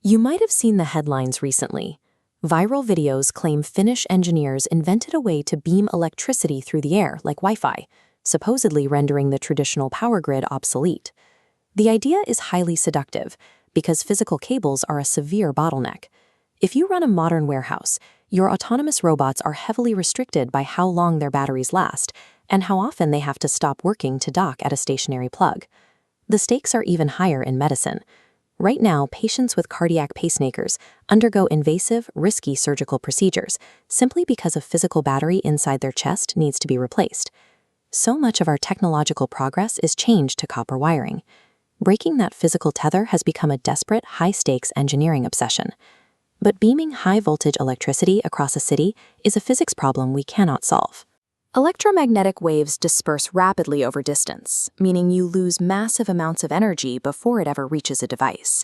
You might have seen the headlines recently. Viral videos claim Finnish engineers invented a way to beam electricity through the air like Wi-Fi, supposedly rendering the traditional power grid obsolete. The idea is highly seductive because physical cables are a severe bottleneck. If you run a modern warehouse, your autonomous robots are heavily restricted by how long their batteries last and how often they have to stop working to dock at a stationary plug. The stakes are even higher in medicine. Right now, patients with cardiac pacemakers undergo invasive, risky surgical procedures simply because a physical battery inside their chest needs to be replaced. So much of our technological progress is changed to copper wiring. Breaking that physical tether has become a desperate, high-stakes engineering obsession. But beaming high-voltage electricity across a city is a physics problem we cannot solve. Electromagnetic waves disperse rapidly over distance, meaning you lose massive amounts of energy before it ever reaches a device.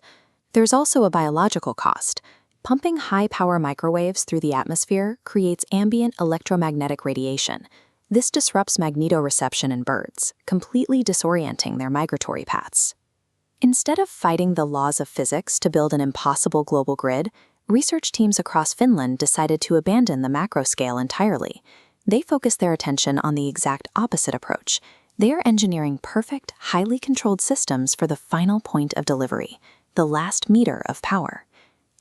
There's also a biological cost. Pumping high-power microwaves through the atmosphere creates ambient electromagnetic radiation. This disrupts magnetoreception in birds, completely disorienting their migratory paths. Instead of fighting the laws of physics to build an impossible global grid, research teams across Finland decided to abandon the macro scale entirely. They focused their attention on the exact opposite approach. They are engineering perfect, highly controlled systems for the final point of delivery, the last meter of power.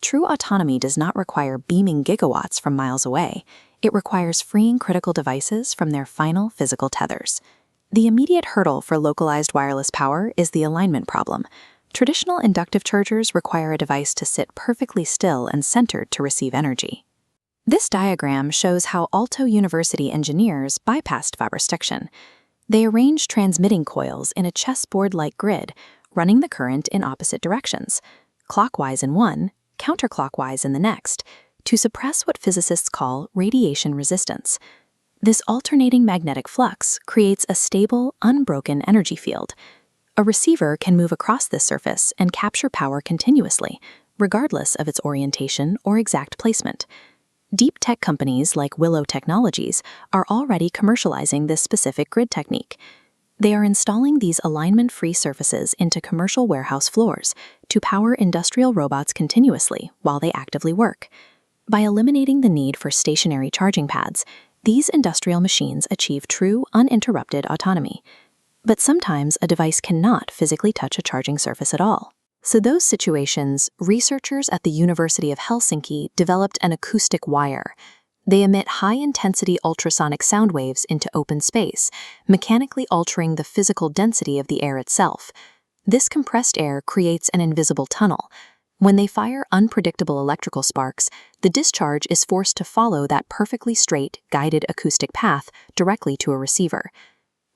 True autonomy does not require beaming gigawatts from miles away. It requires freeing critical devices from their final physical tethers. The immediate hurdle for localized wireless power is the alignment problem. Traditional inductive chargers require a device to sit perfectly still and centered to receive energy. This diagram shows how Aalto University engineers bypassed fibrosticction. They arranged transmitting coils in a chessboard-like grid, running the current in opposite directions, clockwise in one, counterclockwise in the next, to suppress what physicists call radiation resistance. This alternating magnetic flux creates a stable, unbroken energy field. A receiver can move across this surface and capture power continuously, regardless of its orientation or exact placement. Deep tech companies like Willow Technologies are already commercializing this specific grid technique. They are installing these alignment-free surfaces into commercial warehouse floors to power industrial robots continuously while they actively work. By eliminating the need for stationary charging pads, these industrial machines achieve true, uninterrupted autonomy. But sometimes a device cannot physically touch a charging surface at all. So those situations, researchers at the University of Helsinki developed an acoustic wire. They emit high-intensity ultrasonic sound waves into open space, mechanically altering the physical density of the air itself. This compressed air creates an invisible tunnel. When they fire unpredictable electrical sparks, the discharge is forced to follow that perfectly straight, guided acoustic path directly to a receiver.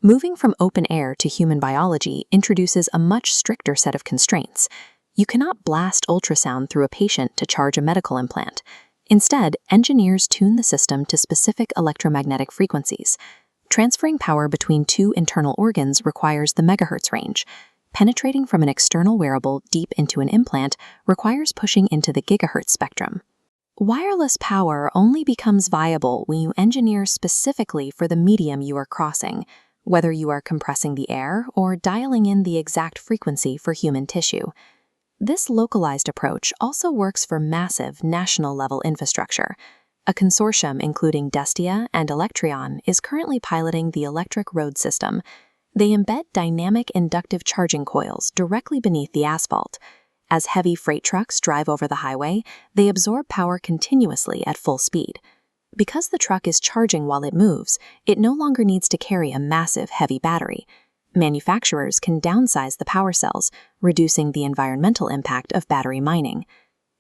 Moving from open air to human biology introduces a much stricter set of constraints. You cannot blast ultrasound through a patient to charge a medical implant. Instead, engineers tune the system to specific electromagnetic frequencies. Transferring power between two internal organs requires the megahertz range. Penetrating from an external wearable deep into an implant requires pushing into the gigahertz spectrum. Wireless power only becomes viable when you engineer specifically for the medium you are crossing, whether you are compressing the air or dialing in the exact frequency for human tissue. This localized approach also works for massive national-level infrastructure. A consortium including Destia and Electrion is currently piloting the electric road system. They embed dynamic inductive charging coils directly beneath the asphalt. As heavy freight trucks drive over the highway, they absorb power continuously at full speed. Because the truck is charging while it moves, it no longer needs to carry a massive, heavy battery. Manufacturers can downsize the power cells, reducing the environmental impact of battery mining.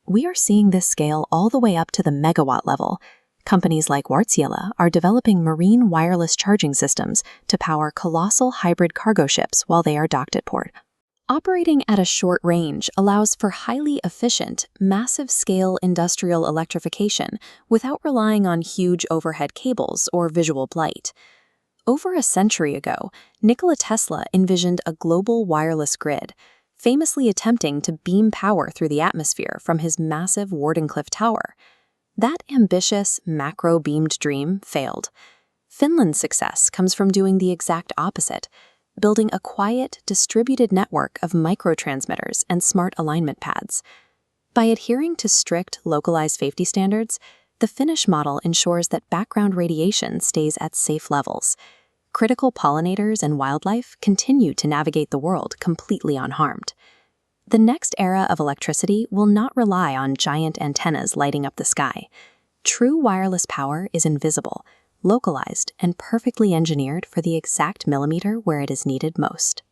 We are seeing this scale all the way up to the megawatt level. Companies like Wärtsilä are developing marine wireless charging systems to power colossal hybrid cargo ships while they are docked at port. Operating at a short range allows for highly efficient, massive-scale industrial electrification without relying on huge overhead cables or visual blight. Over a century ago, Nikola Tesla envisioned a global wireless grid, famously attempting to beam power through the atmosphere from his massive Wardenclyffe Tower. That ambitious, macro-beamed dream failed. Finland's success comes from doing the exact opposite, building a quiet, distributed network of microtransmitters and smart alignment pads. By adhering to strict, localized safety standards, the Finnish model ensures that background radiation stays at safe levels. Critical pollinators and wildlife continue to navigate the world completely unharmed. The next era of electricity will not rely on giant antennas lighting up the sky. True wireless power is invisible, localized, and perfectly engineered for the exact millimeter where it is needed most.